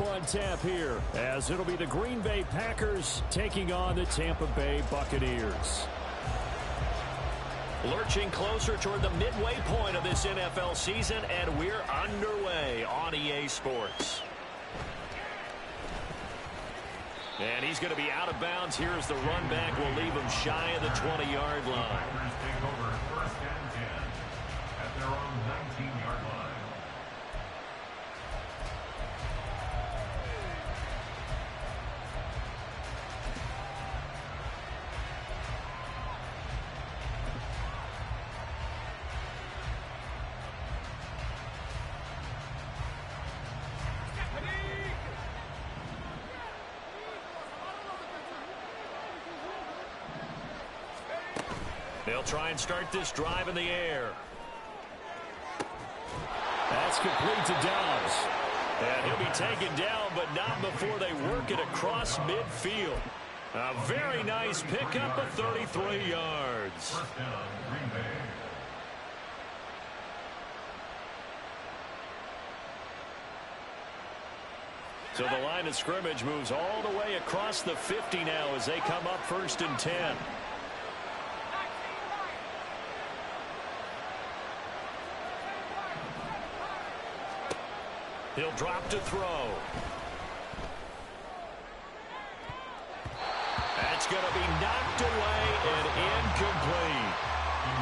on tap here, as it'll be the Green Bay Packers taking on the Tampa Bay Buccaneers. Lurching closer toward the midway point of this NFL season, and we're underway on EA Sports. And he's going to be out of bounds. Here's the run back. Will leave him shy of the 20-yard line. Take over 1st and 10 at their own 19-yard line. They'll try and start this drive in the air. That's complete to Dobbs. And he'll be taken down, but not before they work it across midfield. A very nice pickup of 33 yards. 1st down, Green Bay. So the line of scrimmage moves all the way across the 50 now as they come up 1st and 10. He'll drop to throw. That's going to be knocked away and incomplete.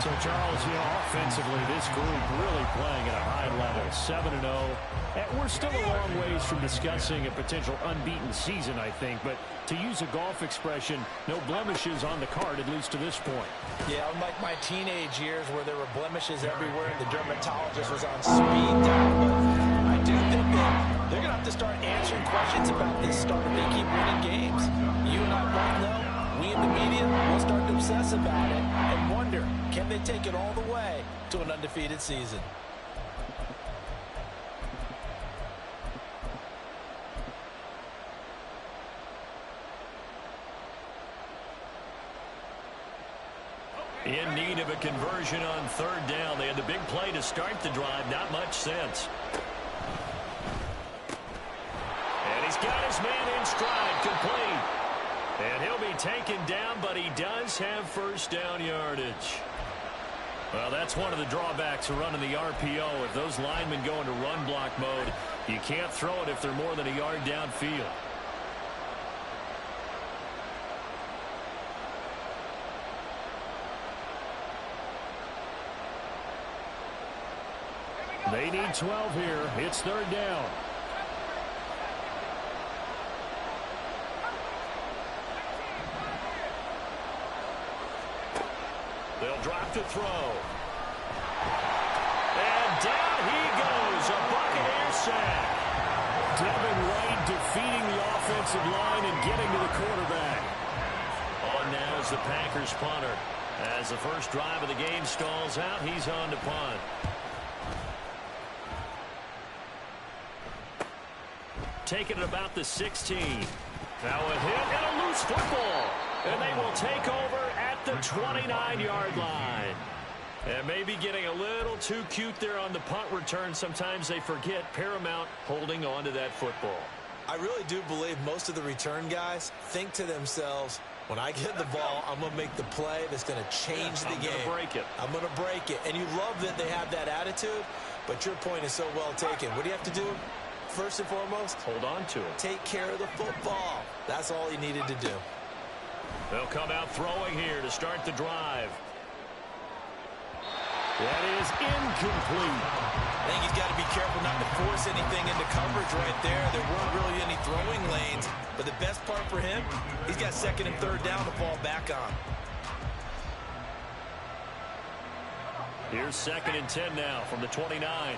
So, Charles, offensively, this group really playing at a high level, 7-0. And we're still a long ways from discussing a potential unbeaten season, I think. But to use a golf expression, no blemishes on the card, at least to this point. Yeah, unlike my teenage years where there were blemishes everywhere and the dermatologist was on speed dial. But I do think that they're going to have to start answering questions about this start if they keep winning games. You and I both know, we in the media will start to obsess about it and wonder, can they take it all the way to an undefeated season? In need of a conversion on 3rd down. They had the big play to start the drive. Not much sense. And he's got his man in stride, complete. And he'll be taken down, but he does have 1st down yardage. Well, that's one of the drawbacks of running the RPO. If those linemen go into run block mode, you can't throw it if they're more than a yard downfield. They need 12 here. It's 3rd down. They'll drop to throw. And down he goes. A Buccaneer sack. Devin White defeating the offensive line and getting to the quarterback. On now is the Packers punter. As the first drive of the game stalls out, he's on to punt. Taking it about the 16. Now a hit and a loose football. And they will take over at the 29-yard line. And maybe getting a little too cute there on the punt return. Sometimes they forget Paramount holding on to that football. I really do believe most of the return guys think to themselves, when I get the ball, I'm going to make the play that's going to change the game. I'm going to break it. I'm going to break it. And you love that they have that attitude, but your point is so well taken. What do you have to do? First and foremost, hold on to it. Take care of the football. That's all he needed to do. They'll come out throwing here to start the drive. That is incomplete. I think he's got to be careful not to force anything into coverage right there. There weren't really any throwing lanes, but the best part for him, he's got 2nd and 3rd down to fall back on. Here's 2nd and 10 now from the 29.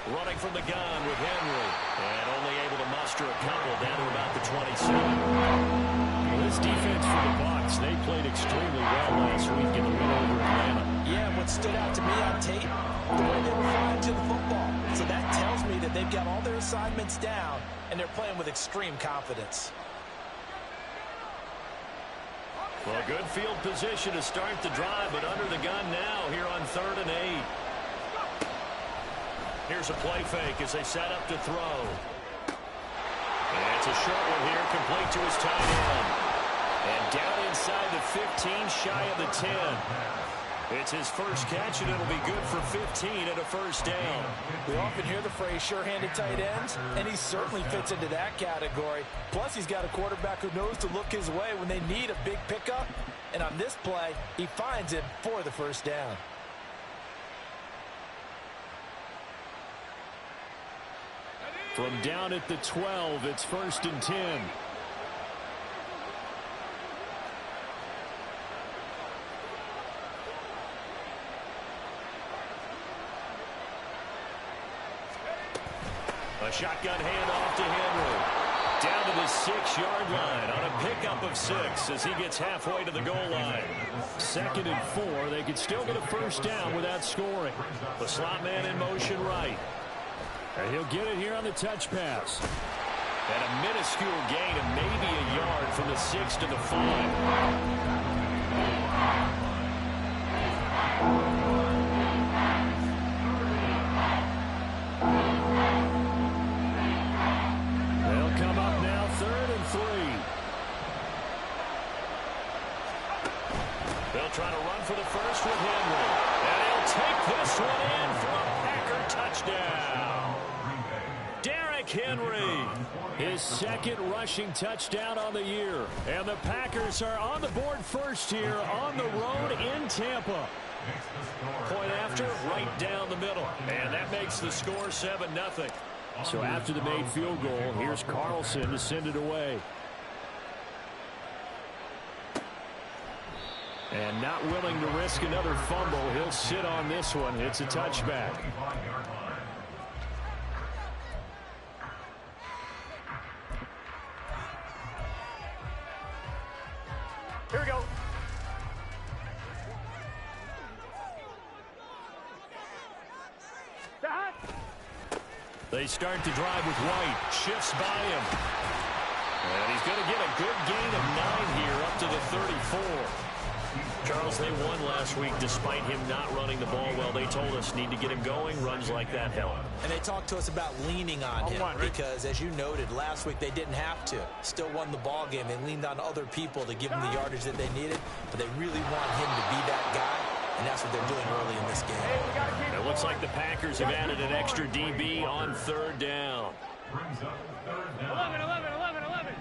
Running from the gun with Henry. And only able to muster a couple down to about the 27. Well, this defense for the Bucs, they played extremely well last week in the win over Atlanta. Yeah, what stood out to me on tape, the way they were flying to the football. So that tells me that they've got all their assignments down, and they're playing with extreme confidence. Well, good field position to start the drive, but under the gun now here on 3rd and 8. Here's a play fake as they set up to throw. And it's a short one here, complete to his tight end. And down inside the 15, shy of the 10. It's his first catch, and it'll be good for 15 and a first down. We often hear the phrase sure-handed tight ends, and he certainly fits into that category. Plus, he's got a quarterback who knows to look his way when they need a big pickup. And on this play, he finds it for the first down. From down at the 12, it's 1st and 10. A shotgun handoff to Henry. Down to the 6-yard line on a pickup of 6 as he gets halfway to the goal line. 2nd and 4. They could still get a first down without scoring. The slot man in motion right. And he'll get it here on the touch pass. And a minuscule gain of maybe a yard from the 6 to the 5. They'll come up now 3rd and 3. They'll try to run for the first with Henry. And he'll take this one in for a Packer touchdown. Derrick Henry. His 2nd rushing touchdown on the year. And the Packers are on the board first here on the road in Tampa. Point after, right down the middle. And that makes the score 7-0. So after the made field goal, here's Carlson to send it away. And not willing to risk another fumble, he'll sit on this one. It's a touchback. Here we go. They start to drive with White. Shifts by him. And he's going to get a good gain of 9 here up to the 34. Charles, they won last week despite him not running the ball well. They told us need to get him going. Runs like that help. And they talked to us about leaning on him because, as you noted, last week they didn't have to. Still won the ball game. They leaned on other people to give them the yardage that they needed, but they really want him to be that guy, and that's what they're doing early in this game. It looks like the Packers have added an extra DB on 3rd down. 11, 11, 11, 11.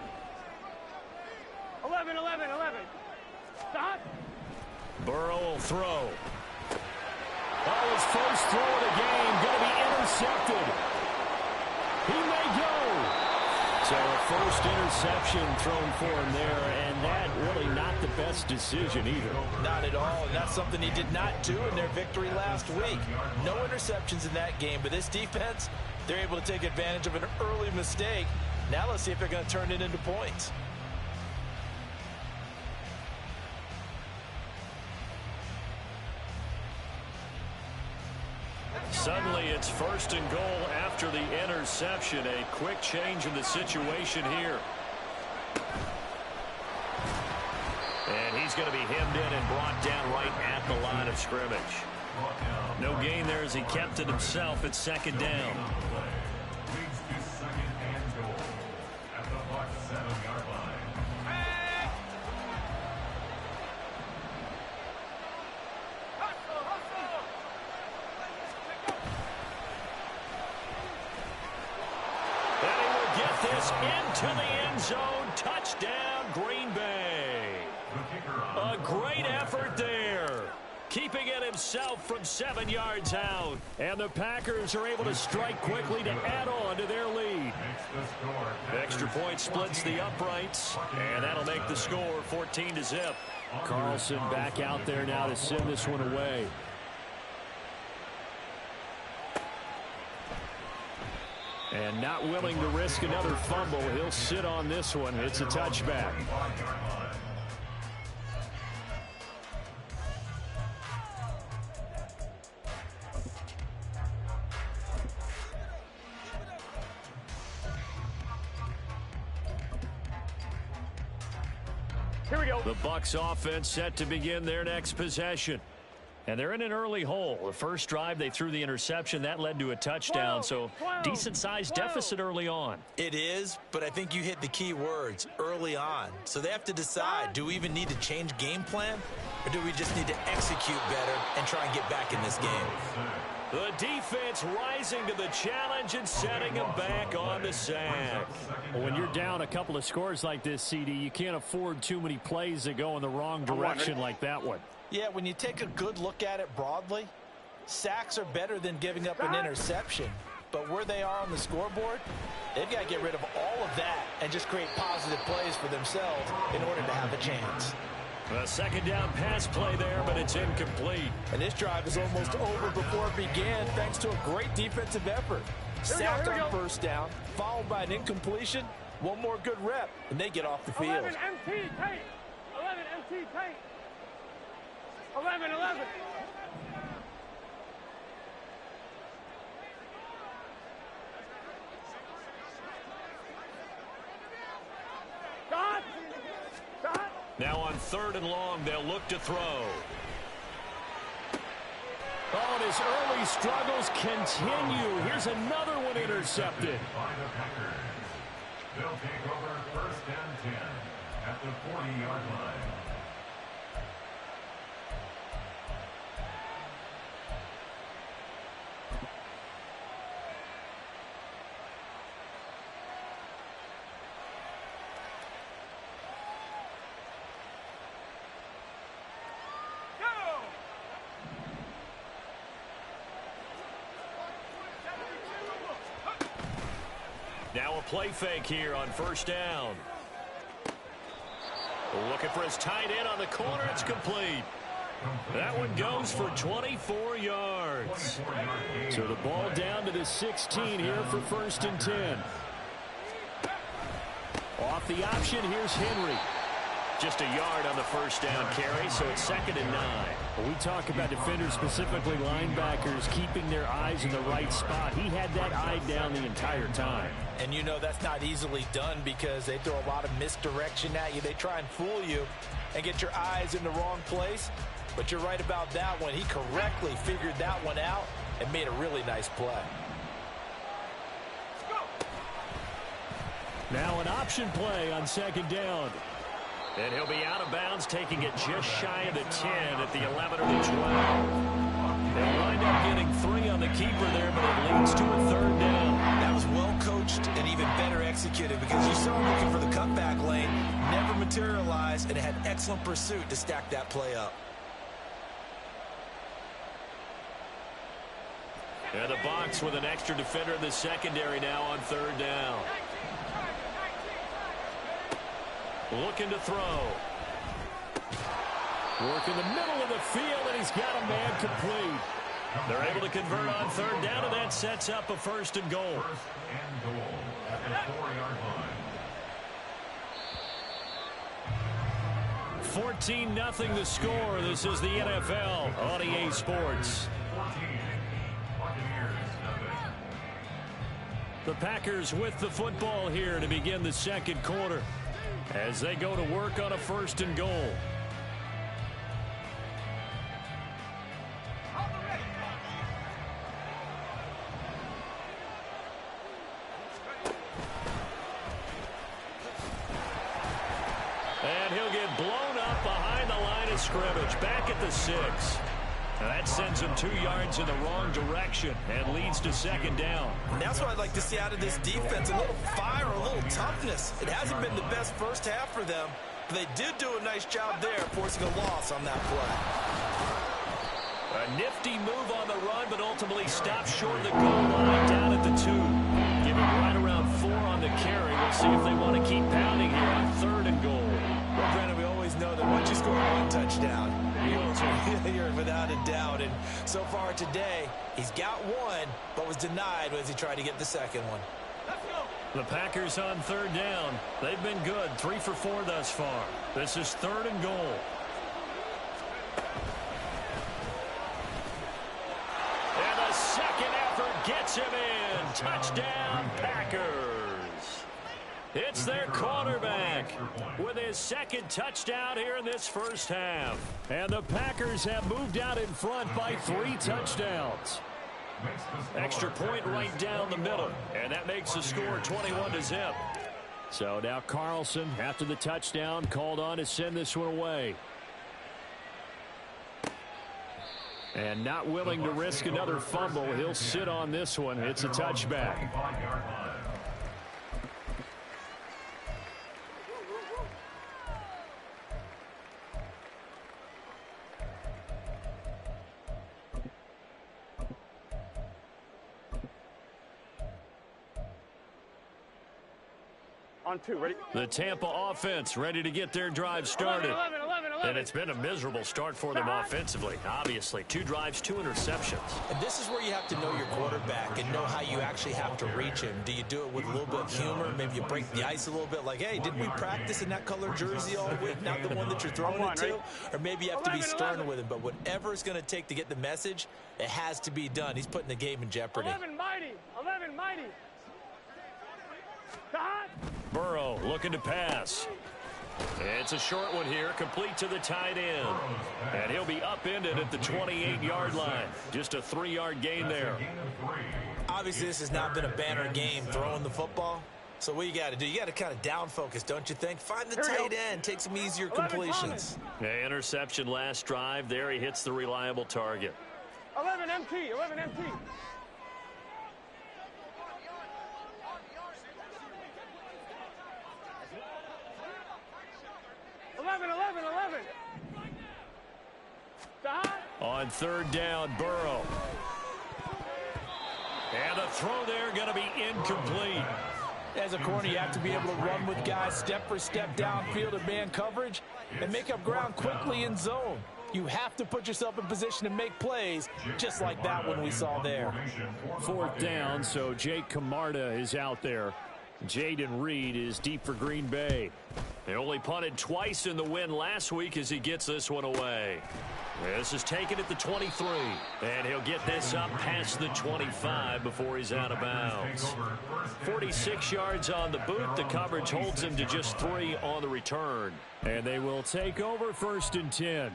11, 11, 11. Stop. Burrow will throw. Oh, his first throw of the game going to be intercepted. He may go. So a first interception thrown for him there, and that really not the best decision either. Not at all, and that's something he did not do in their victory last week. No interceptions in that game, but this defense, they're able to take advantage of an early mistake. Now let's see if they're going to turn it into points. Suddenly it's 1st and goal after the interception. A quick change in the situation here. And he's going to be hemmed in and brought down right at the line of scrimmage. No gain there as he kept it himself at 2nd down. Leads to 2nd and goal at the Bucs 7-yard line. And he will get this into the end zone. Touchdown, Green Bay. A great effort there. Keeping it himself from 7 yards out. And the Packers are able to strike quickly to add on to their lead. Extra point splits the uprights, and that'll make the score 14-0. Carlson back out there now to send this one away. And not willing to risk another fumble, he'll sit on this one. It's a touchback. Here we go. The Bucs offense set to begin their next possession. And they're in an early hole. The first drive, they threw the interception. That led to a touchdown, so decent-sized deficit early on. It is, but I think you hit the key words, early on. So they have to decide, do we even need to change game plan, or do we just need to execute better and try and get back in this game? The defense rising to the challenge and setting them back on the sack. Well, when you're down a couple of scores like this, CD, you can't afford too many plays that go in the wrong direction like that one. Yeah, when you take a good look at it broadly, sacks are better than giving up an interception. But where they are on the scoreboard, they've got to get rid of all of that and just create positive plays for themselves in order to have a chance. A second down pass play there, but it's incomplete. And this drive is almost over before it began thanks to a great defensive effort. Sacked on first down, followed by an incompletion. One more good rep, and they get off the field. 11 MT tight. 11 MT tight. 11. Stop. Now on 3rd and long, they'll look to throw. Oh, and his early struggles continue. Here's another one intercepted. By the Packers. They'll take over 1st and 10 at the 40-yard line. Now a play fake here on 1st down. Looking for his tight end on the corner. It's complete. That one goes for 24 yards. So the ball down to the 16 here for 1st and 10. Off the option, here's Henry. Just a yard on the 1st down carry, so it's 2nd and 9. When we talk about defenders, specifically linebackers, keeping their eyes in the right spot. He had that eye down the entire time. And you know that's not easily done because they throw a lot of misdirection at you. They try and fool you and get your eyes in the wrong place. But you're right about that one. He correctly figured that one out and made a really nice play. Now an option play on 2nd down. And he'll be out of bounds, taking it just shy of the 10 at the 11 or the 12. They'll wind up getting 3 on the keeper there, but it leads to a 3rd down. That was well coached and even better executed because you saw him looking for the cutback lane, never materialized, and had excellent pursuit to stack that play up. And the box with an extra defender in the secondary now on 3rd down. Looking to throw. Work in the middle of the field, and he's got a man complete. They're able to convert on 3rd down, and that sets up a 1st and goal. 1st and goal at the 4-yard line. 14-0 the score. This is the NFL on EA Sports. 14. Buccaneers, nothing. The Packers with the football here to begin the 2nd quarter as they go to work on a 1st and goal. And he'll get blown up behind the line of scrimmage, back at the 6. And that sends him 2 yards in the wrong direction and leads to 2nd down. And that's what I'd like to see out of this defense, a little fire, a little toughness. It hasn't been the best first half for them, but they did do a nice job there, forcing a loss on that play. A nifty move on the run, but ultimately stopped short of the goal line down at the 2. Giving right around 4 on the carry. We'll see if they want to keep pounding here on 3rd and goal. Well, granted, we always know that once you score 1 touchdown, you're without a doubt. And so far today, he's got 1, but was denied as he tried to get the 2nd one. The Packers on 3rd down. They've been good, 3 for 4 thus far. This is 3rd and goal. And the 2nd effort gets him in. Touchdown, Packers. It's their quarterback with his second touchdown here in this first half. And the Packers have moved out in front by 3 touchdowns. Extra point right down the middle, and that makes the score 21-0. So now Carlson, after the touchdown, called on to send this one away. And not willing to risk another fumble. He'll sit on this one. It's a touchback. On 2, ready? The Tampa offense ready to get their drive started. 11. And it's been a miserable start for them offensively, obviously. 2 drives, 2 interceptions. And this is where you have to know your quarterback and know how you actually have to reach him. Do you do it with a little bit of humor? Maybe you break the ice a little bit like, hey, didn't we practice in that color jersey all week, not the one that you're throwing it to? Or maybe you have to be stern with him. But whatever it's going to take to get the message, it has to be done. He's putting the game in jeopardy. 11 mighty. Burrow looking to pass. It's a short one here, complete to the tight end. And he'll be upended at the 28-yard line. Just a 3-yard gain there. Obviously, this has not been a banner game throwing the football. So what you got to do, you got to kind of down focus, don't you think? Find the tight end, take some easier completions. Interception last drive. There he hits the reliable target. 11 MT. 11. On 3rd down, Burrow. And the throw there going to be incomplete. As a corner, you have to be able to run with guys step for step downfield in man coverage and make up ground quickly in zone. You have to put yourself in position to make plays, just like that one we saw there. 4th down, so Jake Camarda is out there. Jaden Reed is deep for Green Bay. They only punted twice in the win last week as he gets this one away. This is taken at the 23. And he'll get this up past the 25 before he's out of bounds. 46 yards on the boot. The coverage holds him to just 3 on the return. And they will take over 1st and 10.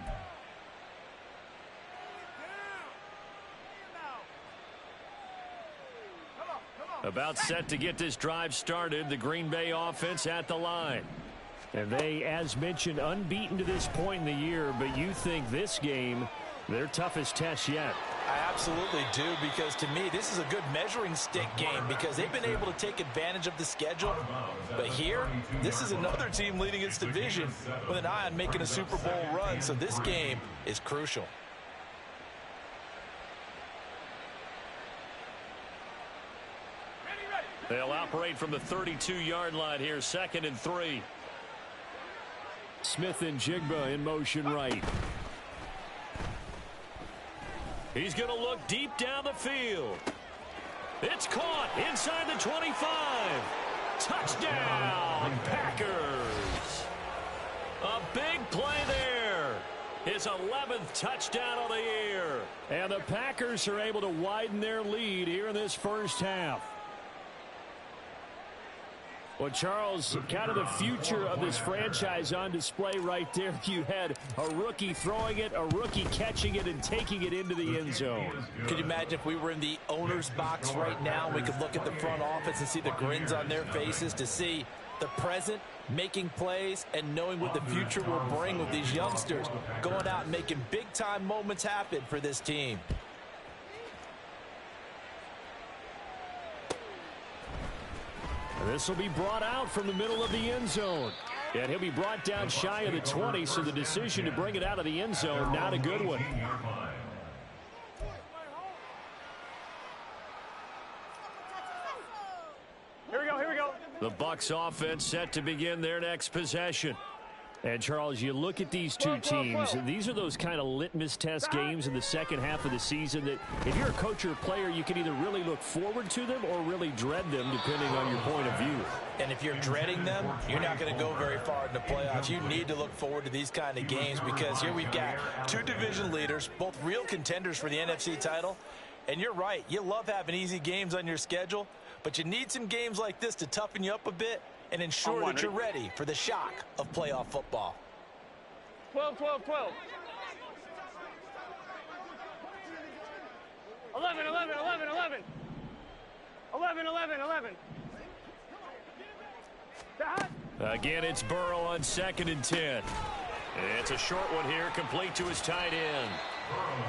About set to get this drive started. The Green Bay offense at the line. And they, as mentioned, unbeaten to this point in the year, but you think this game, their toughest test yet. I absolutely do, because to me, this is a good measuring stick game because they've been able to take advantage of the schedule. But here, this is another team leading its division with an eye on making a Super Bowl run, so this game is crucial. They'll operate from the 32-yard line here, 2nd and 3. Smith and Jigba in motion right. He's going to look deep down the field. It's caught inside the 25. Touchdown, Packers. A big play there. His 11th touchdown of the year. And the Packers are able to widen their lead here in this first half. Well, Charles, kind of the future of this franchise on display right there. You had a rookie throwing it, a rookie catching it, and taking it into the end zone. Could you imagine if we were in the owner's box right now, we could look at the front office and see the grins on their faces to see the present making plays and knowing what the future will bring with these youngsters going out and making big-time moments happen for this team. This will be brought out from the middle of the end zone. And he'll be brought down shy of the 20, so the decision to bring it out of the end zone, not a good one. Here we go. The Bucs offense set to begin their next possession. And, Charles, you look at these two teams, and these are those kind of litmus test games in the second half of the season that if you're a coach or a player, you can either really look forward to them or really dread them, depending on your point of view. And if you're dreading them, you're not going to go very far in the playoffs. You need to look forward to these kind of games because here we've got 2 division leaders, both real contenders for the NFC title, And you're right. You love having easy games on your schedule, but you need some games like this to toughen you up a bit and ensure that you're ready for the shock of playoff football. 12, 12, 12. 11, 11, 11, 11. 11, 11, 11. Again, it's Burrow on 2nd and 10. It's a short one here, complete to his tight end.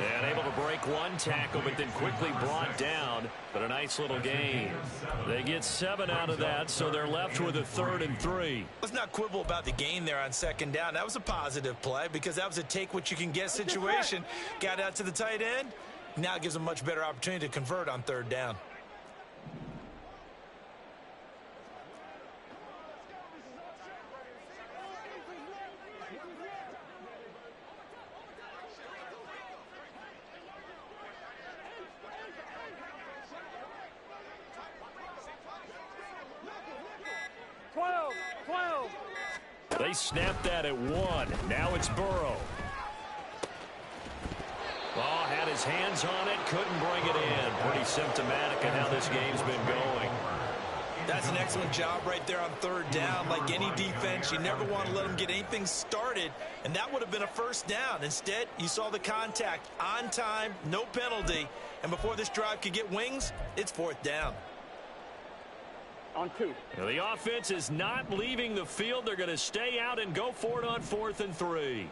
And able to break one tackle, but then quickly brought down. But a nice little gain. They get 7 out of that, so they're left with a 3rd and 3. Let's not quibble about the gain there on 2nd down. That was a positive play because that was a take-what-you-can-get situation. Got out to the tight end. Now it gives them a much better opportunity to convert on 3rd down. They snapped that at 1. Now it's Burrow. Oh, had his hands on it, couldn't bring it in. Pretty symptomatic of how this game's been going. That's an excellent job right there on 3rd down. Like any defense, you never want to let them get anything started, and that would have been a 1st down. Instead, you saw the contact on time, no penalty, and before this drive could get wings, it's 4th down. On 2. Now, the offense is not leaving the field. They're going to stay out and go for it on 4th and 3.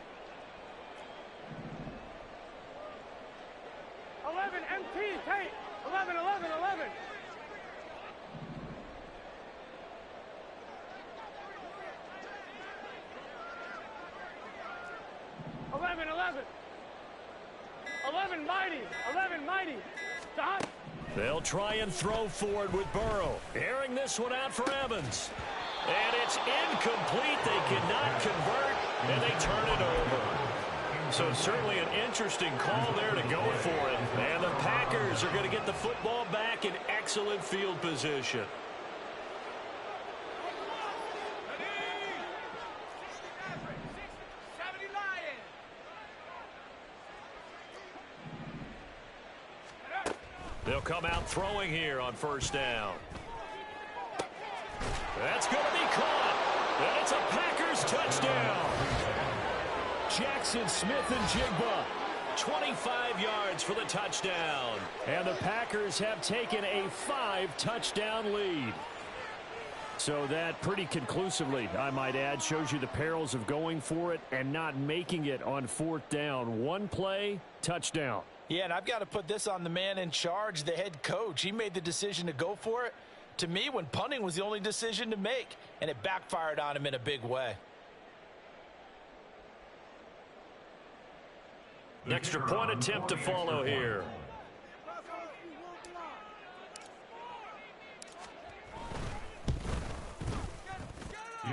11, MT, Tate. 11, 11, 11. 11, 11. 11, mighty. 11, mighty. Stop. They'll try and throw forward with Burrow. Airing this one out for Evans. And it's incomplete. They cannot convert, and they turn it over. So certainly an interesting call there to go for it. And the Packers are going to get the football back in excellent field position. They'll come out throwing here on 1st down. That's going to be caught. And it's a Packers touchdown. Jackson Smith-Njigba, 25 yards for the touchdown. And the Packers have taken a 5-touchdown lead. So that pretty conclusively, I might add, shows you the perils of going for it and not making it on 4th down. One play, touchdown. Yeah, and I've got to put this on the man in charge, the head coach. He made the decision to go for it. To me, when punting was the only decision to make, and it backfired on him in a big way. Extra point attempt to follow here.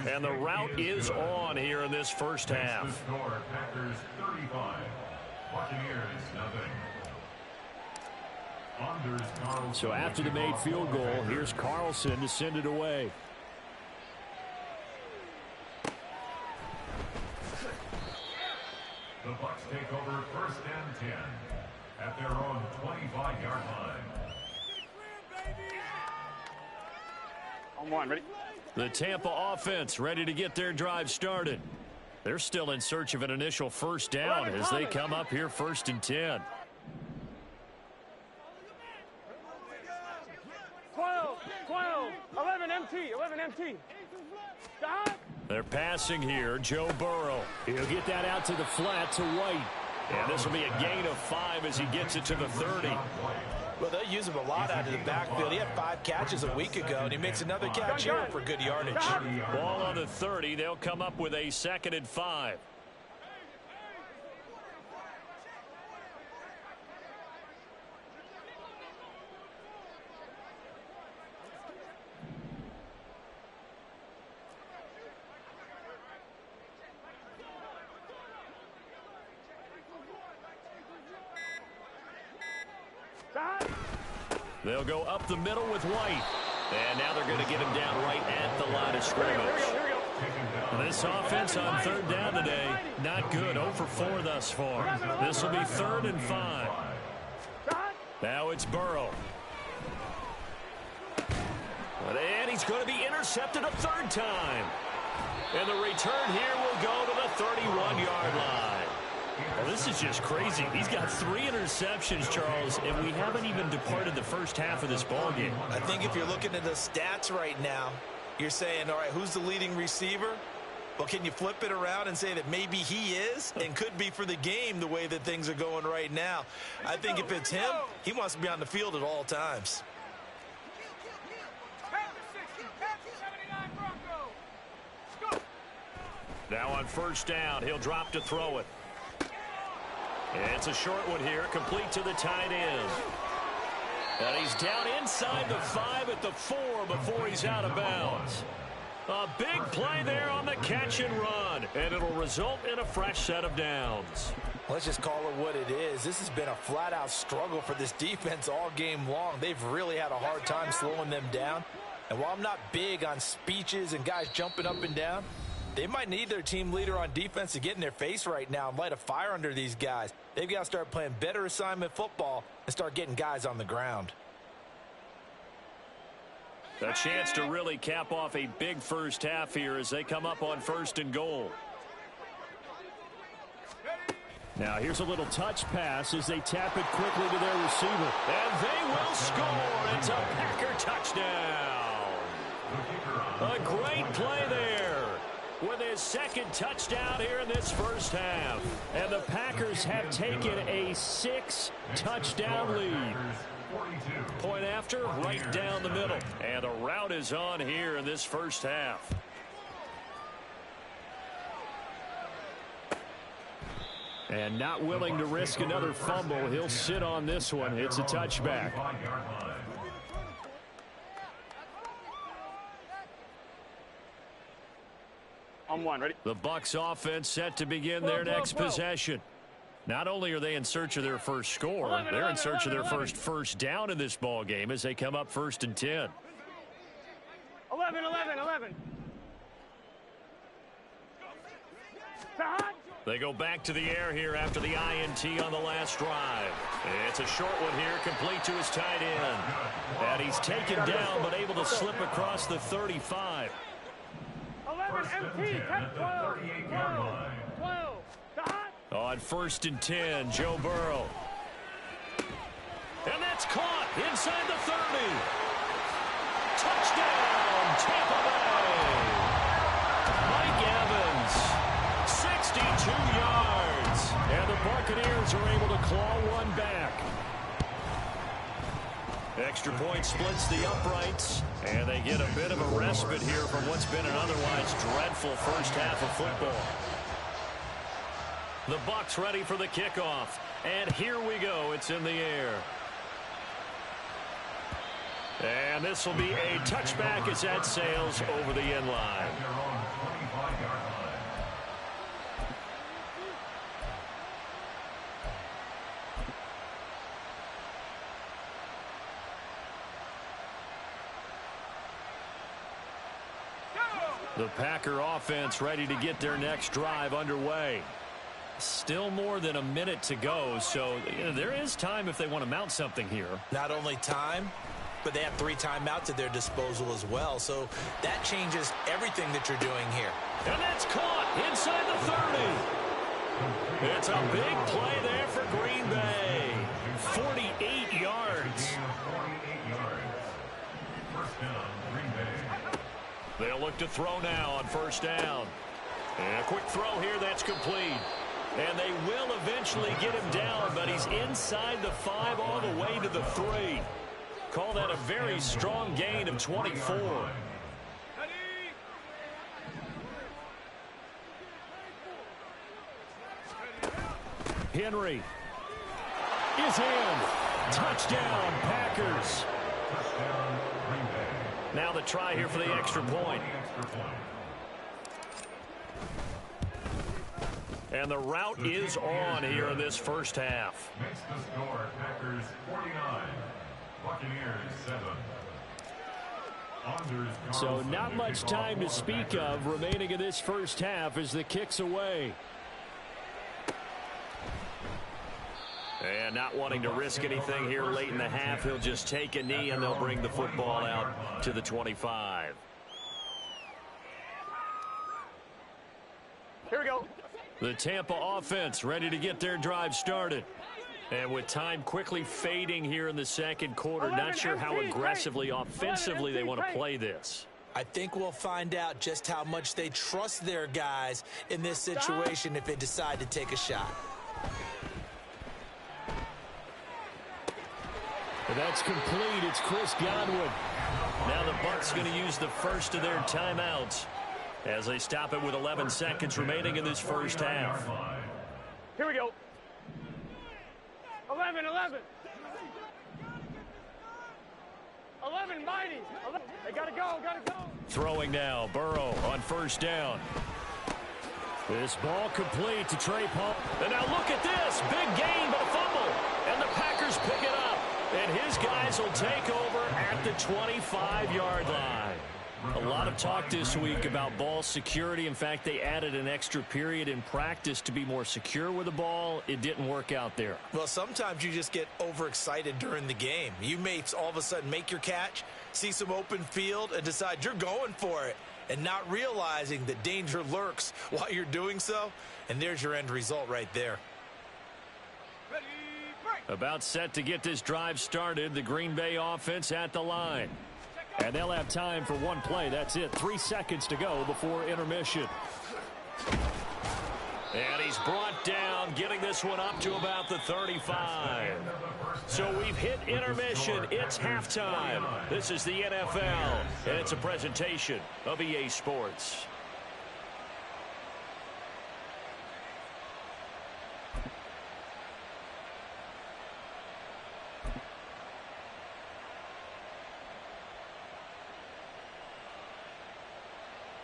And the route is on here in this 1st half. Packers 35, Buccaneers nothing. So after the made field goal, here's Carlson to send it away. The Bucs take over 1st and 10 at their own 25-yard line. On 1, ready? The Tampa offense ready to get their drive started. They're still in search of an initial 1st down as they come up here 1st and 10. 12, 12, 11 MT, 11 MT. Stop. They're passing here, Joe Burrow. He'll get that out to the flat to White. And this will be a gain of 5 as he gets it to the 30. Well, they'll use him a lot out of the backfield. He had 5 catches a week ago, and he makes another catch here for good yardage. Ball on the 30. They'll come up with a 2nd and 5. They'll go up the middle with White. And now they're going to get him down right at the line of scrimmage. This offense on 3rd down today, not good. 0 for 4 thus far. This will be 3rd and 5. Now it's Burrow. And he's going to be intercepted a third time. And the return here will go to the 31-yard line. Well, this is just crazy. He's got 3 interceptions, Charles, and we haven't even departed the first half of this ballgame. I think if you're looking at the stats right now, you're saying, all right, who's the leading receiver? Well, can you flip it around and say that maybe he is and could be for the game the way that things are going right now? I think if it's him, he wants to be on the field at all times. Now on first down, he'll drop to throw it. It's a short one here, complete to the tight end. And he's down inside the 5 at the 4 before he's out of bounds. A big play there on the catch and run, and it'll result in a fresh set of downs. Let's just call it what it is. This has been a flat-out struggle for this defense all game long. They've really had a hard time slowing them down. And while I'm not big on speeches and guys jumping up and down, they might need their team leader on defense to get in their face right now and light a fire under these guys. They've got to start playing better assignment football and start getting guys on the ground. A chance to really cap off a big first half here as they come up on 1st and goal. Now here's a little touch pass as they tap it quickly to their receiver. And they will score. It's a Packer touchdown. A great play there with his 2nd touchdown here in this first half. And the Packers have taken a 6-touchdown lead. Point after, right down the middle. And the route is on here in this first half. And not willing to risk another fumble. He'll sit on this one. It's a touchback. On 1, ready? The Bucs offense set to begin their next possession. Not only are they in search of their first score, they're in search of their first down in this ball game as they come up 1st and 10. 11. They go back to the air here after the INT on the last drive. It's a short one here, complete to his tight end. And he's taken down, but able to slip across the 35. 11, MT, 10, 12. On 1st and 10, Joe Burrow. And that's caught inside the 30. Touchdown, Tampa Bay. Mike Evans, 62 yards. And the Buccaneers are able to claw one back. Extra point splits the uprights, and they get a bit of a respite here from what's been an otherwise dreadful first half of football. The Bucs ready for the kickoff, and here we go. It's in the air. And this will be a touchback as that sails over the end line. The Packer offense ready to get their next drive underway. Still more than a minute to go, so there is time if they want to mount something here. Not only time, but they have 3 timeouts at their disposal as well, so that changes everything that you're doing here. And that's caught inside the 30. It's a big play there for Green Bay. 48 yards. They'll look to throw now on 1st down. And a quick throw here that's complete. And they will eventually get him down, but he's inside the 5 all the way to the 3. Call that a very strong gain of 24. Henry is in. Touchdown, Packers. Now the try here for the extra point. And the route is on here in this first half. Makes the score Packers 49, Buccaneers 7. So not much time to speak of remaining in this first half as the kick's away. And not wanting to risk anything here late in the half, he'll just take a knee and they'll bring the football out to the 25. Here we go. The Tampa offense ready to get their drive started. And with time quickly fading here in the second quarter, not sure how aggressively, offensively they want to play this. I think we'll find out just how much they trust their guys in this situation if they decide to take a shot. That's complete. It's Chris Godwin. Now the Bucs going to use the first of their timeouts as they stop it with 11 seconds remaining in this first half. Here we go. 11. 11, mighty. 11. They gotta go. Throwing now, Burrow on first down. This ball complete to Trey Palmer. And now look at this. Big gain, but a fumble. And the Packers pick it up. And his guys will take over at the 25-yard line. A lot of talk this week about ball security. In fact, they added an extra period in practice to be more secure with the ball. It didn't work out there. Well, sometimes you just get overexcited during the game. You may all of a sudden make your catch, see some open field, and decide you're going for it, and not realizing that danger lurks while you're doing so. And there's your end result right there. About set to get this drive started, the Green Bay offense at the line. And they'll have time for one play. That's it. 3 seconds to go before intermission. And he's brought down, getting this one up to about the 35. So we've hit intermission. It's halftime. This is the NFL, and it's a presentation of EA Sports.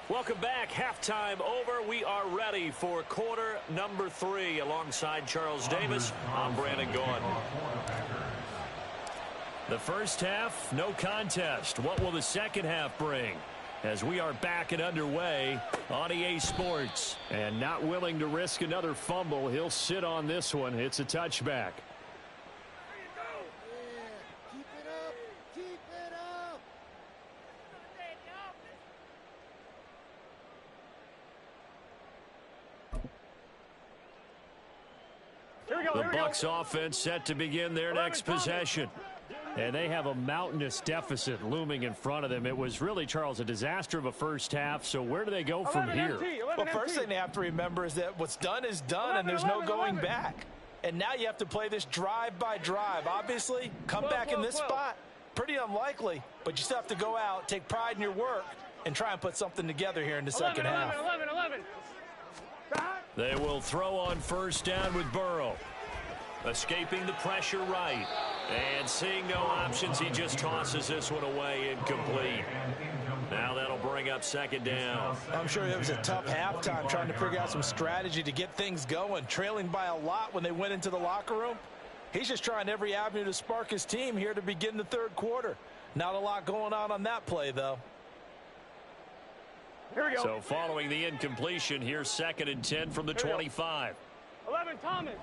Welcome back. Halftime over. We are ready for quarter number 3. Alongside Charles Davis, I'm Brandon Gaudin. The first half, no contest. What will the second half bring? As we are back and underway on EA Sports. And not willing to risk another fumble, he'll sit on this one. It's a touchback. The Bucs offense set to begin their next possession. And they have a mountainous deficit looming in front of them. It was really, Charles, a disaster of a first half. So where do they go from here? Well, first thing they have to remember is that what's done is done, and there's no going back. And now you have to play this drive by drive. Obviously, come back in this spot, pretty unlikely. But you still have to go out, take pride in your work, and try and put something together here in the second half. 11. They will throw on first down with Burrow. Escaping the pressure right. And seeing no options, he just tosses this one away, incomplete. Now that'll bring up second down. I'm sure it was a tough halftime trying to figure out some strategy to get things going. Trailing by a lot when they went into the locker room. He's just trying every avenue to spark his team here to begin the third quarter. Not a lot going on that play, though. Here we go. So following the incompletion, here's 2nd and 10 from the 25. 11, Thomas.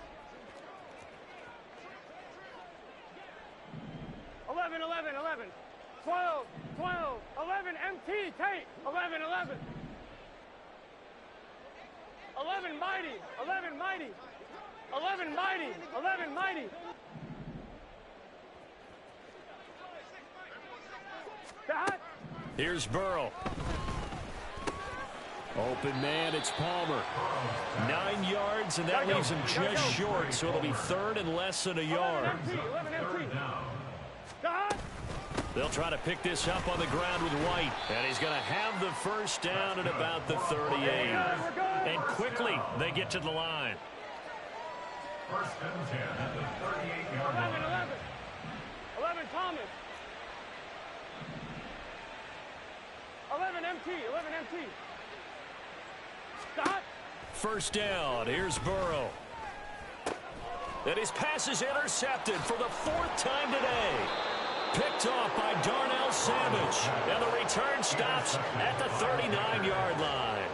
11. 12. 11, MT, Tate. 11. 11, mighty. 11, mighty. 11, mighty. 11, mighty. Here's Burrow. Open man, it's Palmer. 9 yards, and that leaves him just short, so it'll be 3rd and less than a yard. 11 MT. They'll try to pick this up on the ground with White, and he's going to have the first down at about the 38. And quickly, they get to the line. 1st and 10 at the 38-yard line. 11, Thomas. 11 MT. Stop. First down. Here's Burrow. And his pass is intercepted for the 4th time today. Picked off by Darnell Savage. And the return stops at the 39-yard line.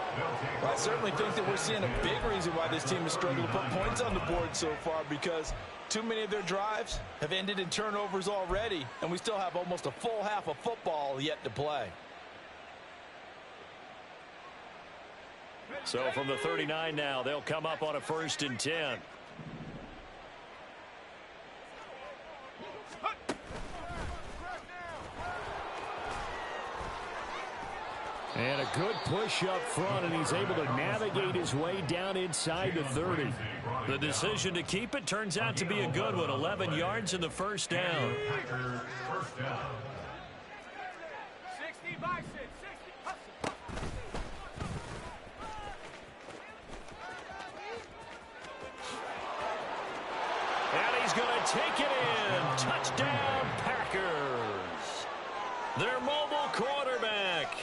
Well, I certainly think that we're seeing a big reason why this team has struggled to put points on the board so far, because too many of their drives have ended in turnovers already, and we still have almost a full half of football yet to play. So from the 39 now, they'll come up on a 1st and 10. And a good push up front, and he's able to navigate his way down inside the 30. The decision to keep it turns out to be a good one. 11 yards in the first down. 60 by 6, 60. And he's going to take it in. Touchdown, Packers. Their mobile quarterback.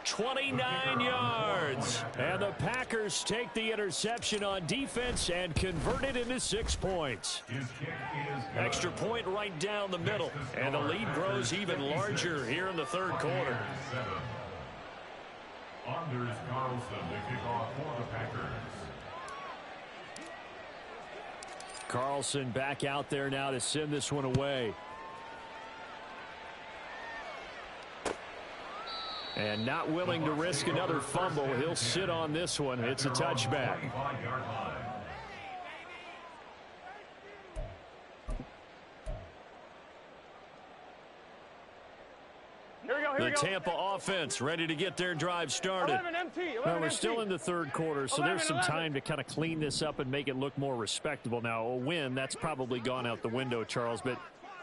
29 yards. And the Packers take the interception on defense and convert it into 6 points. Extra point right down the middle. And the lead grows even larger here in the 3rd quarter. Anders Carlson to kick off for the Packers. Carlson back out there now to send this one away. And not willing to risk another fumble. He'll sit on this one. It's a touchback. The Tampa offense ready to get their drive started. 11 MT, 11 Well, we're MT. still in the 3rd quarter, so there's some time to kind of clean this up and make it look more respectable. Now, a win, that's probably gone out the window, Charles, but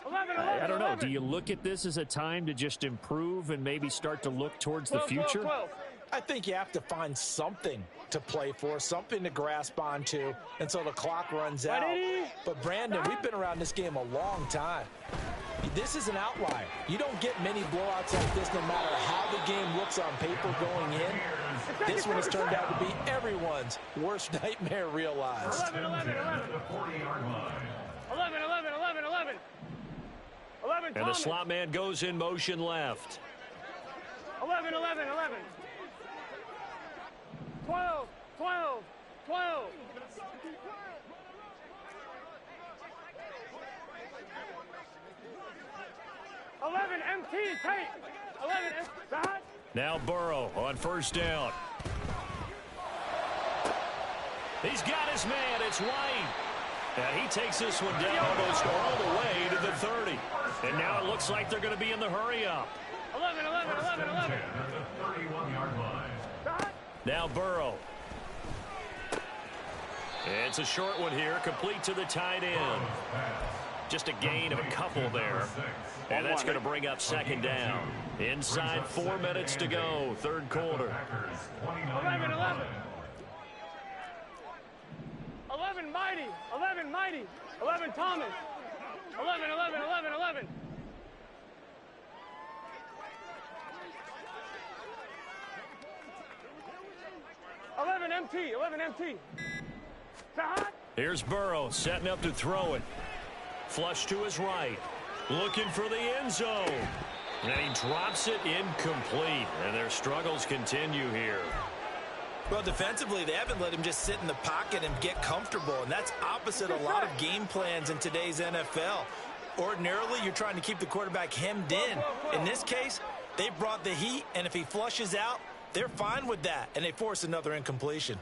11, I don't know. 11. Do you look at this as a time to just improve and maybe start to look towards the 12, future? 12. I think you have to find something to play for, something to grasp onto until the clock runs out. Ready? But, Brandon, we've been around this game a long time. This is an outlier. You don't get many blowouts like this no matter how the game looks on paper going in. This one has turned out to be everyone's worst nightmare realized. 11, 11, 11. 40-yard line. 11, 11, 11, 11. 11, And the Thomas. slot man goes in motion left. 11, 11, 11. 12, 12, 12. 11 MT, tight. 11 MT. That. Now Burrow on 1st down. He's got his man. It's White. And he takes this one down almost all the way to the 30. And now it looks like they're going to be in the hurry up. 11, 11, 11, 11. At the 31-yard line. That. Now Burrow. It's a short one here, complete to the tight end. Just a gain of a couple there. And that's going to bring up 2nd down. Inside 4 minutes to go, 3rd quarter. 11, 11. 11 Mighty. 11 Mighty. 11 Thomas. 11, 11, 11, 11. 11 MT. 11 MT. That. Here's Burrow setting up to throw it. Flush to his right. Looking for the end zone. And he drops it incomplete. And their struggles continue here. Well, defensively, they haven't let him just sit in the pocket and get comfortable, and that's opposite a lot of game plans in today's NFL. Ordinarily, you're trying to keep the quarterback hemmed in. In this case, they brought the heat, and if he flushes out, they're fine with that, and they force another incompletion.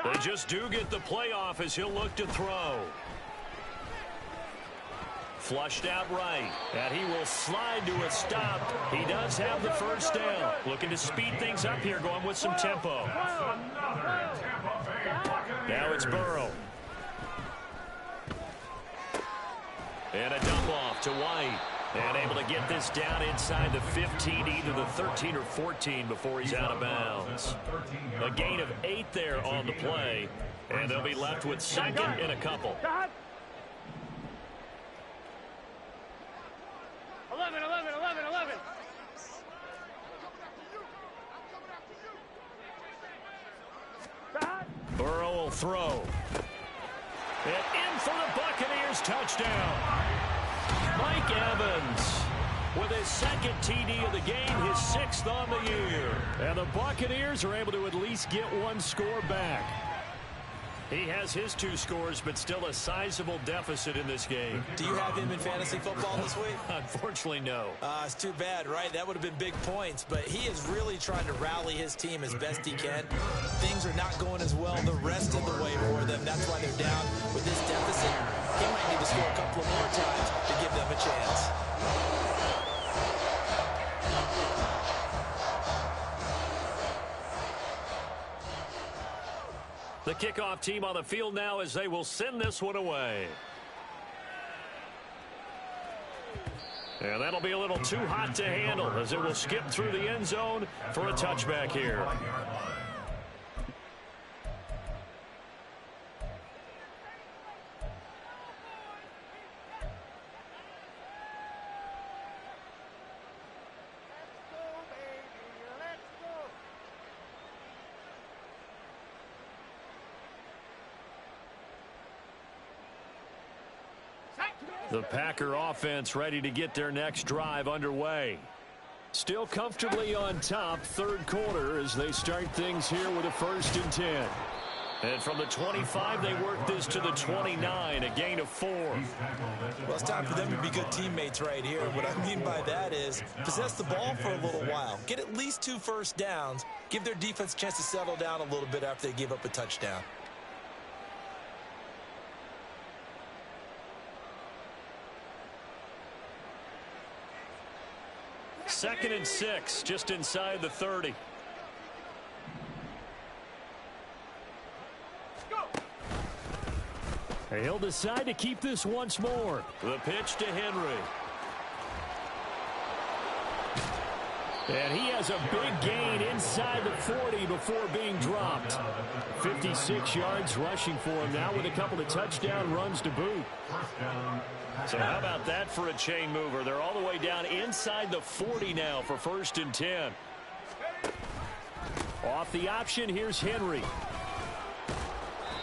They just do get the playoff as he'll look to throw. Flushed out right, and he will slide to a stop. He does have the 1st down. Looking to speed things up here, going with some tempo. Now it's Burrow. And a dump off to White. And able to get this down inside the 15, either the 13 or 14 before he's out of bounds. A gain of 8 there on the play. And they'll be left with second and a couple. 11, 11, 11, 11. Burrow will throw. And in for the Buccaneers touchdown. Mike Evans with his second TD of the game, his sixth on the year. And the Buccaneers are able to at least get one score back. He has his 2 scores, but still a sizable deficit in this game. Do you have him in fantasy football this week? Unfortunately, no. It's too bad, right? That would have been big points, but he is really trying to rally his team as best he can. Things are not going as well the rest of the way for them. That's why they're down with this deficit. He might need to score a couple of more times to give them a chance. The kickoff team on the field now as they will send this one away. And that'll be a little too hot to handle as it will skip through the end zone for a touchback here. The Packer offense ready to get their next drive underway. Still comfortably on top, third quarter as they start things here with a 1st and 10. And from the 25, they work this to the 29, a gain of 4. Well, it's time for them to be good teammates right here. What I mean by that is possess the ball for a little while. Get at least 2 first downs. Give their defense a chance to settle down a little bit after they give up a touchdown. Second and 6, just inside the 30. He'll decide to keep this once more. The pitch to Henry. And he has a big gain inside the 40 before being dropped. 56 yards rushing for him now with a couple of touchdown runs to boot. So how about that for a chain mover? They're all the way down inside the 40 now for 1st and 10. Off the option, here's Henry.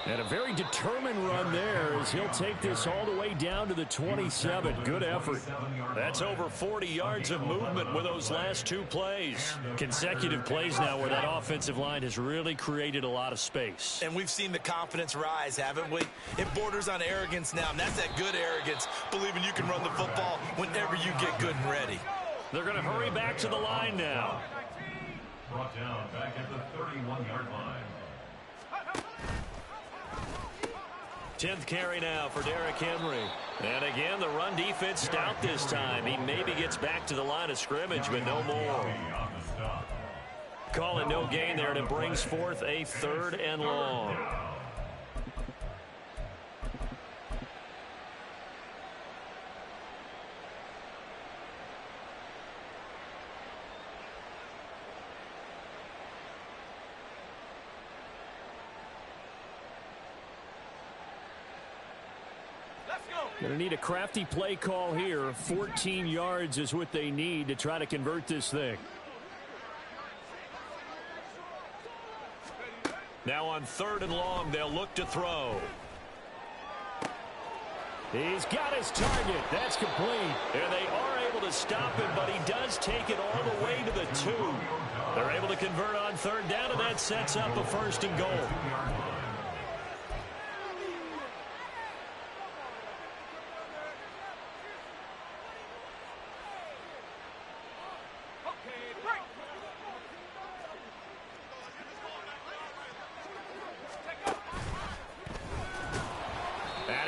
And a very determined run there as he'll take this all the way down to the 27. Good effort. That's over 40 yards of movement with those last 2 plays. Consecutive plays now where that offensive line has really created a lot of space. And we've seen the confidence rise, haven't we? It borders on arrogance now, and that's that good arrogance, believing you can run the football whenever you get good and ready. They're going to hurry back to the line now. Brought down back at the 31-yard line. 10th carry now for Derrick Henry. And again, the run defense stout this time. He maybe gets back to the line of scrimmage, but no more. Call it no gain there, and it brings forth a 3rd and long. Going to need a crafty play call here. 14 yards is what they need to try to convert this thing. Now on 3rd and long, they'll look to throw. He's got his target. That's complete. And they are able to stop him, but he does take it all the way to the 2. They're able to convert on 3rd down, and that sets up a 1st and goal.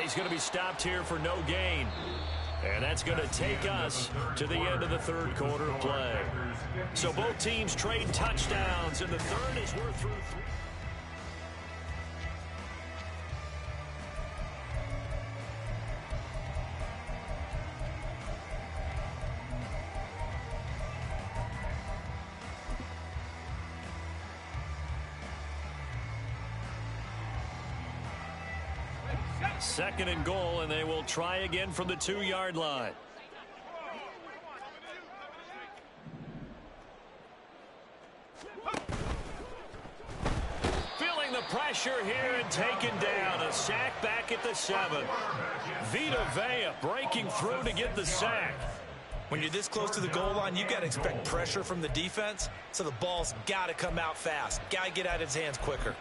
He's going to be stopped here for no gain. And that's going to take us to the end of the 3rd quarter of play. So both teams trade touchdowns, and the 3rd is we're through 3. 2nd and goal, and they will try again from the 2-yard line. Feeling the pressure here and taken down. A sack back at the 7. Vita Vea breaking through to get the sack. When you're this close to the goal line, you got to expect pressure from the defense, so the ball's got to come out fast. Got to get out of his hands quicker.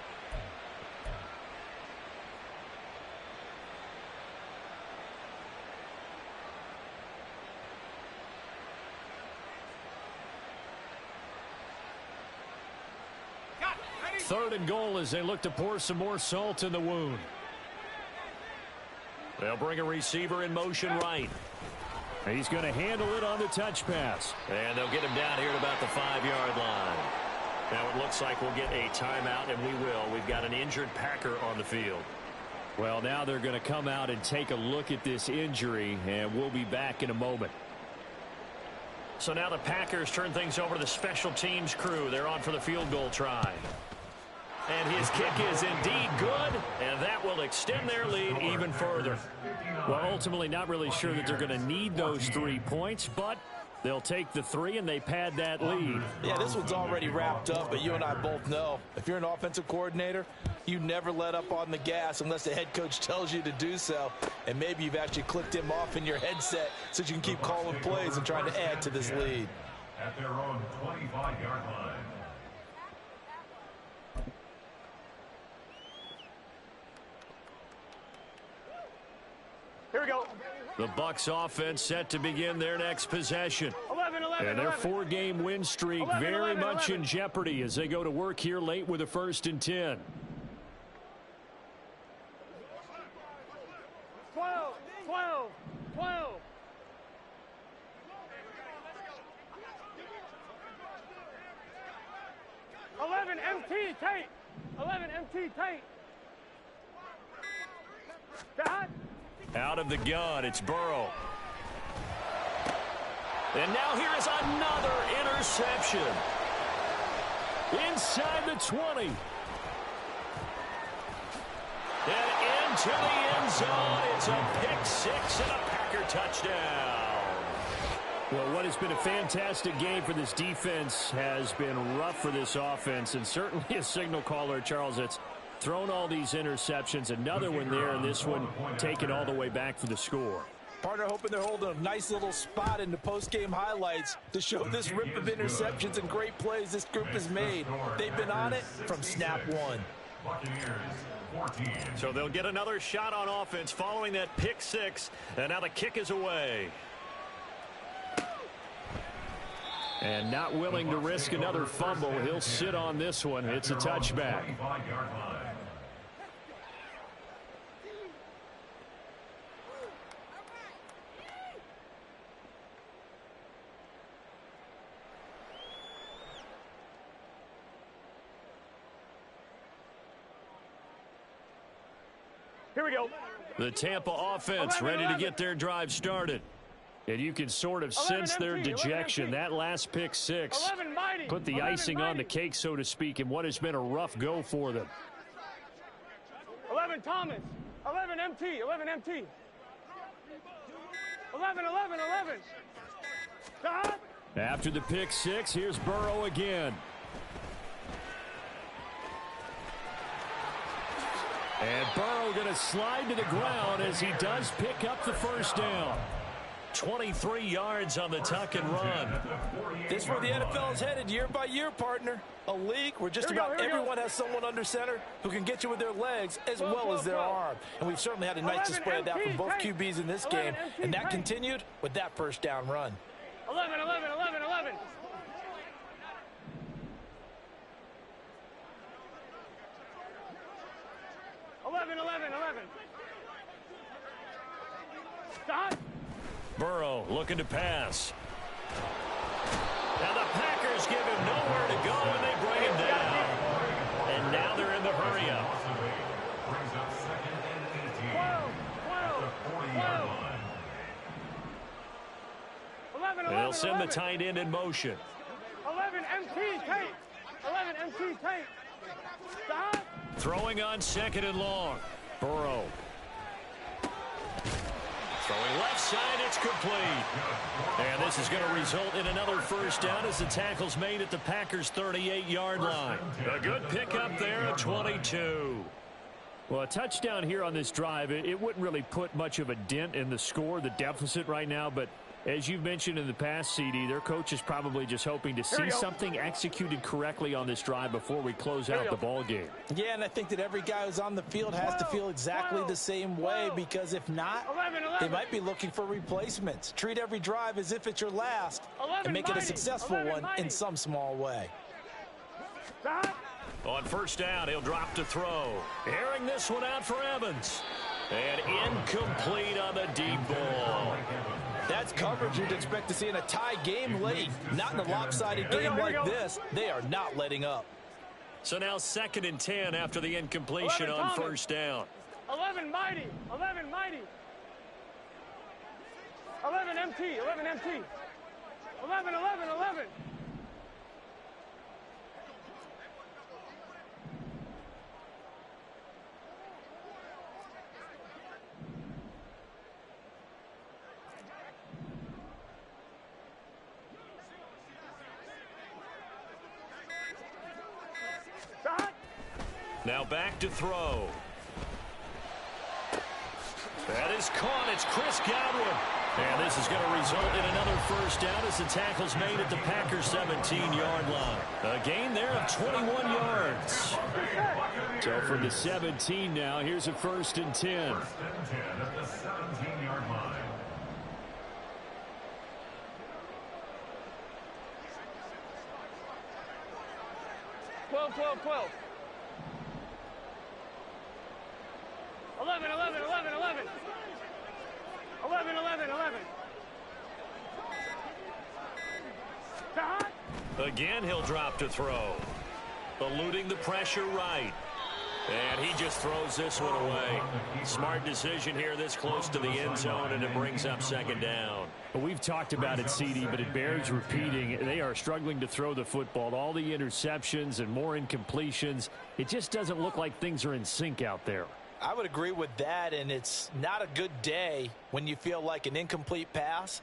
Third and goal as they look to pour some more salt in the wound. They'll bring a receiver in motion right. He's going to handle it on the touch pass. And they'll get him down here at about the 5-yard line. Now it looks like we'll get a timeout, and we will. We've got an injured Packer on the field. Well, now they're going to come out and take a look at this injury, and we'll be back in a moment. So now the Packers turn things over to the special teams crew. They're on for the field goal try. And his kick is indeed good, and that will extend their lead even further. Well, ultimately not really sure that they're going to need those 3 points, but they'll take the 3 and they pad that lead. Yeah, this one's already wrapped up, but you and I both know if you're an offensive coordinator, you never let up on the gas unless the head coach tells you to do so. And maybe you've actually clicked him off in your headset so you can keep calling plays and trying to add to this lead. At their own 25-yard line. Here we go. The Bucs offense set to begin their next possession. 11, 11, and their 11. 4-game win streak 11, very 11, much 11. in jeopardy as they go to work here late with a 1st and 10. 12, 12, 12. 11 MT tape. 11 MT tape. Dot. Out of the gun, it's Burrow. And now here is another interception. Inside the 20. And into the end zone. It's a pick 6 and a Packer touchdown. Well, what has been a fantastic game for this defense has been rough for this offense, and certainly a signal caller, Charles, that's thrown all these interceptions. Another one there, and this one taken all the way back for the score. Partner hoping they're holding a nice little spot in the post-game highlights to show this rip of interceptions and great plays this group has made. They've been on it from snap one. So they'll get another shot on offense following that pick 6, and now the kick is away. And not willing to risk another fumble. He'll sit on this one. It's a touchback. Here we go. The Tampa offense ready to get their drive started. And you can sort of sense their dejection. That last pick 6 put the icing on the cake, so to speak, in what has been a rough go for them. 11 Thomas. 11 MT. 11 MT. 11, 11, 11. Dot. After the pick 6, here's Burrow again. And Burrow going to slide to the ground as he does pick up the first down. 23 yards on the tuck and run. This is where the NFL is headed year by year, partner. A league where just about everyone has someone under center who can get you with their legs as well as their arm. And we've certainly had a nice display of that from both QBs in this game. And that continued with that first down run. 11, 11, 11, 11. Dot. Burrow looking to pass. Now the Packers give him nowhere to go, and they bring him down. And now they're in the hurry-up. 12. They'll send the tight end in motion. 11 MT tape. 11 MT tape. Dot. Throwing on 2nd and long. Burrow. outside. It's complete. And this is going to result in another first down as the tackle's made at the Packers' 38-yard line. A good pickup there at 22. Well, a touchdown here on this drive, it wouldn't really put much of a dent in the score, the deficit right now, but as you've mentioned in the past, CD, their coach is probably just hoping to see something executed correctly on this drive before we close out the ball game. Yeah, and I think that every guy who's on the field has to feel exactly the same way, because if not, they might be looking for replacements. Treat every drive as if it's your last and make it a successful one in some small way. On first down, he'll drop to throw. Airing this one out for Evans. And incomplete on the deep ball. That's coverage you'd expect to see in a tie game late. Not in a lopsided game like this. They are not letting up. So now 2nd and 10 after the incompletion on first down. 11 mighty. 11 mighty. 11 MT. 11 MT. 11, 11, 11. Now back to throw. That is caught. It's Chris Godwin. And this is going to result in another first down as the tackle's made at the Packers' 17-yard line. A gain there of 21 yards. So from the 17 now, here's a 1st and 10. 1st and 10 at the 17-yard line. Twelve. 11, 11, 11, 11. 11, 11, 11. Again, he'll drop to throw. Eluding the pressure right. And he just throws this one away. Smart decision here this close to the end zone, and it brings up 2nd down. Well, we've talked about it, CD, but it bears repeating. They are struggling to throw the football. All the interceptions and more incompletions. It just doesn't look like things are in sync out there. I would agree with that, and it's not a good day when you feel like an incomplete pass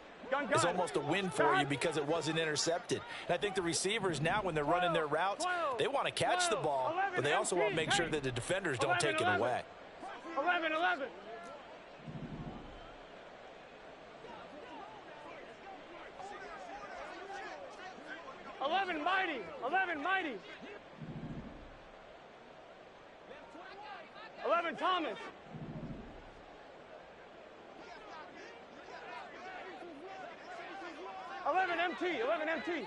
is almost a win for you because it wasn't intercepted. And I think the receivers now, when they're running their routes, they want to catch the ball, but they also want to make sure that the defenders don't take it away. 11, 11. 11 mighty. 11 mighty. 11 Thomas. 11 MT. 11 MT.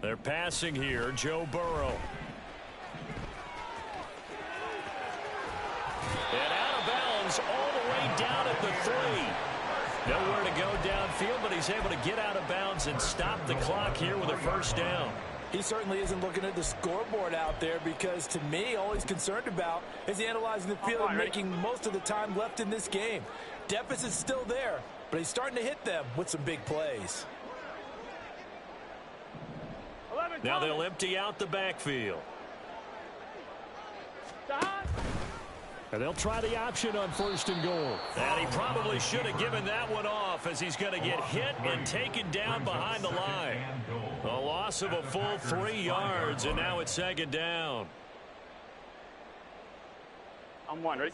They're passing here. Joe Burrow. And out of bounds all the way down at the 3. Nowhere to go downfield, but he's able to get out of bounds and stop the clock here with a first down. He certainly isn't looking at the scoreboard out there, because to me, all he's concerned about is analyzing the field and making most of the time left in this game. Deficit's still there, but he's starting to hit them with some big plays. Now they'll empty out the backfield. And they'll try the option on 1st and goal. And he probably should have given that one off, as he's going to get hit and taken down behind the line. A loss of a full 3 yards, and now it's 2nd down. I'm one, ready?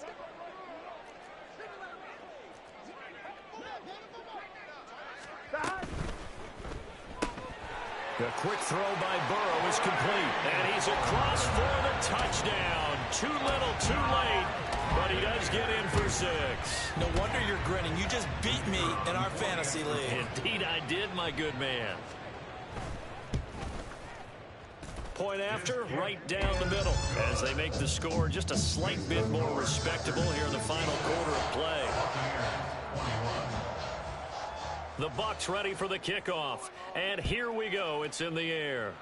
The quick throw by Burrow is complete. And he's across for the touchdown. Too little, too late. But he does get in for 6. No wonder you're grinning. You just beat me in our fantasy league. Indeed I did, my good man. Point after, right down the middle, as they make the score just a slight bit more respectable here in the final quarter of play. The Bucs ready for the kickoff. And here we go. It's in the air.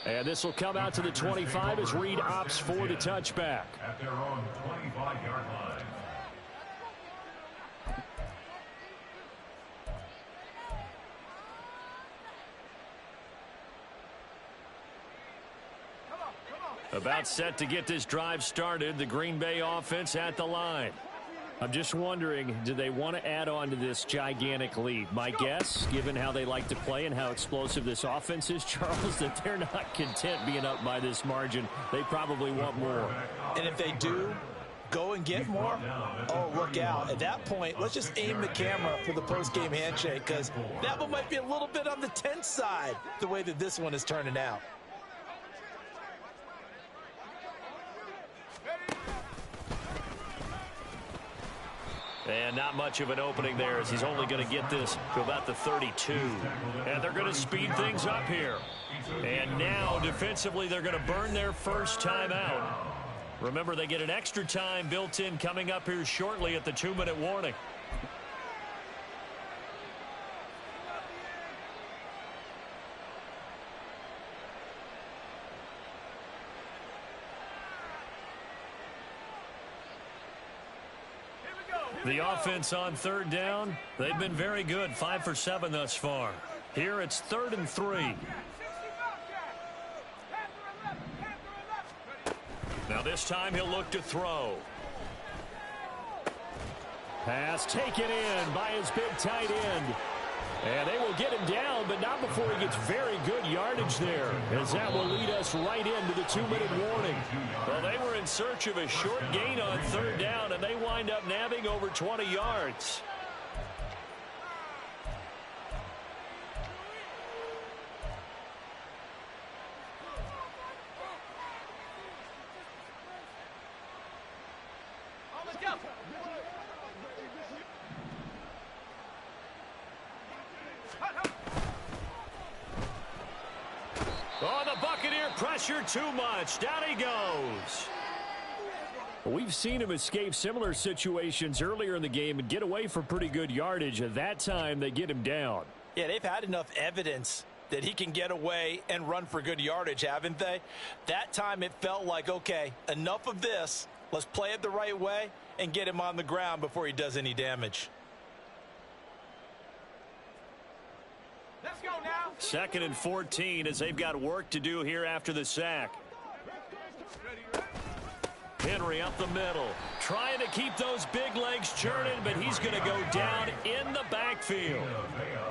And this will come out to the 25 as Reed opts for the touchback. At their own 25-yard line. About set to get this drive started. The Green Bay offense at the line. I'm just wondering, do they want to add on to this gigantic lead? My guess, given how they like to play and how explosive this offense is, Charles, that they're not content being up by this margin. They probably want more. And if they do go and get more, oh, look out. At that point, let's just aim the camera for the post-game handshake, because that one might be a little bit on the tense side, the way that this one is turning out. And not much of an opening there, as he's only going to get this to about the 32. And they're going to speed things up here. And now, defensively, they're going to burn their first time out. Remember, they get an extra time built in coming up here shortly at the 2-minute warning. The offense on third down, they've been very good, 5 for 7 thus far. Here it's 3rd and 3. Now this time he'll look to throw. Pass taken in by his big tight end. And they will get him down, but not before he gets very good yardage there, as that will lead us right into the 2-minute warning. Well, they were in search of a short gain on third down, and they wind up nabbing over 20 yards. Oh, the Buccaneer pressure too much. Down he goes. We've seen him escape similar situations earlier in the game and get away for pretty good yardage. At that time, they get him down. Yeah, they've had enough evidence that he can get away and run for good yardage, haven't they? That time it felt like, okay, enough of this. Let's play it the right way and get him on the ground before he does any damage. Let's go now. 2nd and 14 as they've got work to do here after the sack. Henry up the middle, trying to keep those big legs churning, but he's going to go down in the backfield.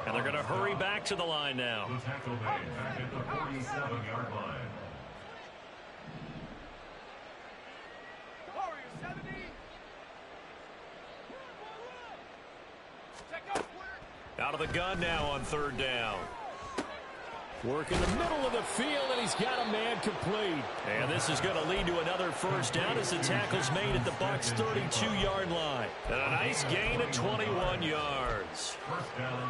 And they're going to hurry back to the line now. The tackle made back at the 47-yard line. Out of the gun now on third down. Work in the middle of the field, and he's got a man complete. And this is going to lead to another first down as the tackle's made at the Bucs' 32-yard line. And a nice gain of 21 yards.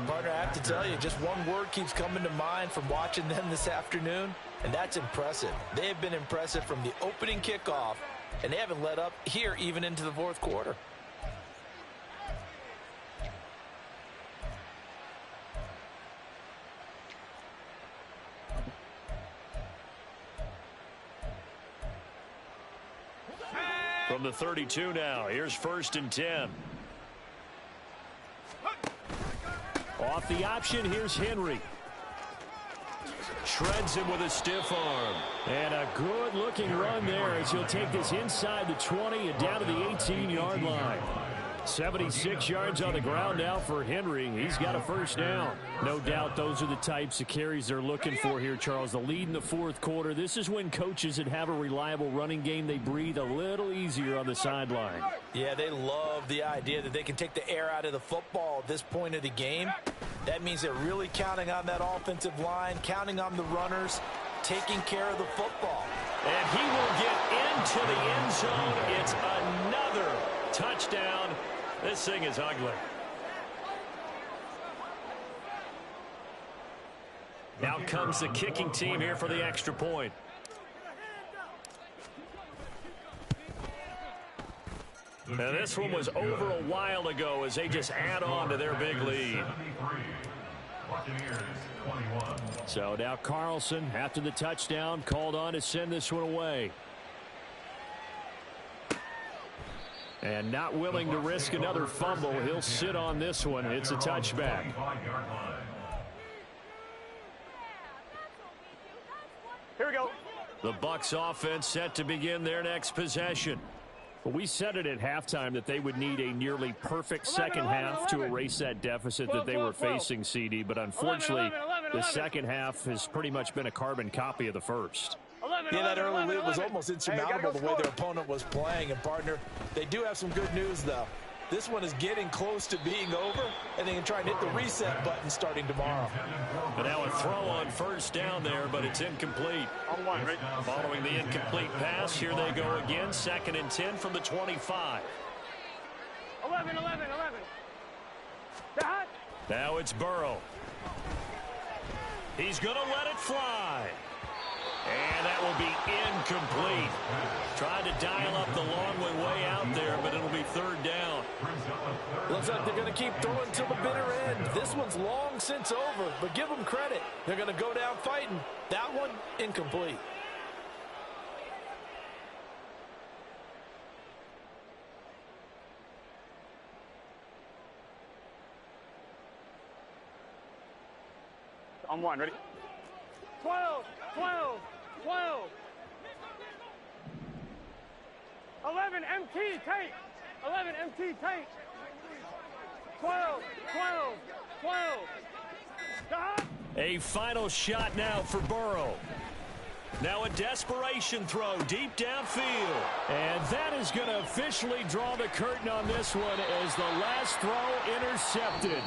Partner, I have to tell you, just one word keeps coming to mind from watching them this afternoon, and that's impressive. They have been impressive from the opening kickoff, and they haven't let up here even into the fourth quarter. From the 32 now, here's 1st and 10. Off the option, here's Henry. Shreds him with a stiff arm. And a good-looking run there as he'll take this inside the 20 and down to the 18-yard line. 76 yards on the ground now for Henry. He's got a first down. No doubt those are the types of carries they're looking for here, Charles. The lead in the fourth quarter. This is when coaches that have a reliable running game, they breathe a little easier on the sideline. Yeah, they love the idea that they can take the air out of the football at this point of the game. That means they're really counting on that offensive line, counting on the runners, taking care of the football. And he will get into the end zone. It's another touchdown. This thing is ugly. Now comes the kicking team here for the extra point. Now this one was over a while ago as they just add on to their big lead. So now Carlson, after the touchdown, called on to send this one away. And not willing to risk another fumble. He'll sit on this one. It's a touchback. Here we go. The Bucs offense set to begin their next possession. Well, we said it at halftime that they would need a nearly perfect second half to erase that deficit that they were facing, CD. But unfortunately, the second half has pretty much been a carbon copy of the first. Yeah, that early lead was almost insurmountable the way their opponent was playing. And, partner, they do have some good news, though. This one is getting close to being over, and they can try and hit the reset button starting tomorrow. But now a throw on first down there, but it's incomplete. Following the incomplete pass, here they go again. 2nd and 10 from the 25. 11. Now it's Burrow. He's going to let it fly. And that will be incomplete. Trying to dial up the long way out there, but it'll be 3rd down. Looks like they're going to keep throwing till the bitter end. This one's long since over, but give them credit. They're going to go down fighting. That one, incomplete. On 1, ready? 12. 11 MT tank. 11 MT tank. 12. Stop. A final shot now for Burrow. Now a desperation throw deep downfield. And that is going to officially draw the curtain on this one as the last throw intercepted.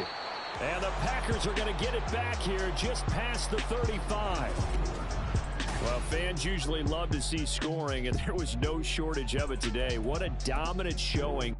And the Packers are going to get it back here just past the 35. Well, fans usually love to see scoring, and there was no shortage of it today. What a dominant showing.